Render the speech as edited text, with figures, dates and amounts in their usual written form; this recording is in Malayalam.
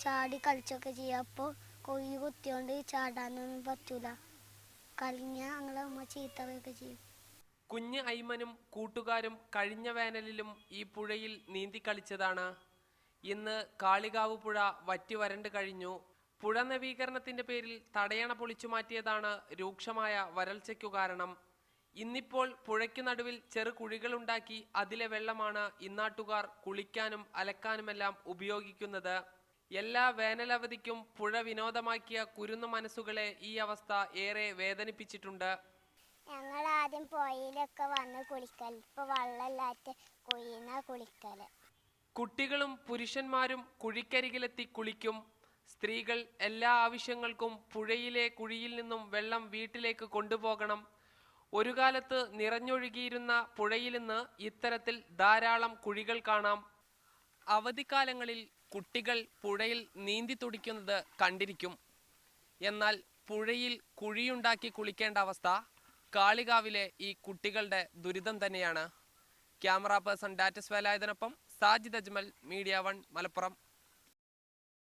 ചാടി കളിച്ചൊക്കെ ചെയ്യുക. അപ്പോൾ കൊയ്യ് കുത്തിയോണ്ട് ചാടാനൊന്നും പറ്റൂല. കളിഞ്ഞ ഞങ്ങളെ അമ്മ ചീത്തറയൊക്കെ ചെയ്യും. കുഞ്ഞ് ഐമനും കൂട്ടുകാരും കഴിഞ്ഞ വേനലിലും ഈ പുഴയിൽ നീന്തി കളിച്ചതാണ്. ഇന്ന് കാളികാവ് പുഴ വറ്റി വരണ്ട് കഴിഞ്ഞു. പുഴ നവീകരണത്തിന്റെ പേരിൽ തടയണ പൊളിച്ചു മാറ്റിയതാണ് രൂക്ഷമായ വരൾച്ചയ്ക്കു കാരണം. ഇന്നിപ്പോൾ പുഴയ്ക്കു നടുവിൽ ചെറു കുഴികളുണ്ടാക്കി അതിലെ വെള്ളമാണ് ഇന്നാട്ടുകാർ കുളിക്കാനും അലക്കാനുമെല്ലാം ഉപയോഗിക്കുന്നത്. എല്ലാ വേനലവധിക്കും പുഴ വിനോദമാക്കിയ കുരുന്നു മനസ്സുകളെ ഈ അവസ്ഥ ഏറെ വേദനിപ്പിച്ചിട്ടുണ്ട്. ഞങ്ങൾ ആദ്യം പുഴയിലൊക്കെ വന്ന് കുളിക്കൽ, ഇപ്പൊ വെള്ളമില്ലാത്ത കുഴിന്നാ കുളിക്കല്. കുട്ടികളും പുരുഷന്മാരും കുഴിക്കരികിലെത്തി കുളിക്കും. സ്ത്രീകൾ എല്ലാ ആവശ്യങ്ങൾക്കും പുഴയിലെ കുഴിയിൽ നിന്നും വെള്ളം വീട്ടിലേക്ക് കൊണ്ടുപോകണം. ഒരു കാലത്ത് നിറഞ്ഞൊഴുകിയിരുന്ന പുഴയിൽ നിന്ന് ഇത്തരത്തിൽ ധാരാളം കുഴികൾ കാണാം. അവധിക്കാലങ്ങളിൽ കുട്ടികൾ പുഴയിൽ നീന്തി തുടിക്കുന്നത് കണ്ടിരിക്കും. എന്നാൽ പുഴയിൽ കുഴിയുണ്ടാക്കി കുളിക്കേണ്ട അവസ്ഥ കാളികാവിലെ ഈ കുട്ടികളുടെ ദുരിതം തന്നെയാണ്. ക്യാമറ പേഴ്സൺ ഡാറ്റസ് വേലായുധനൊപ്പം സാജിദ് അജ്മൽ, മീഡിയ 1 മലപ്പുറം.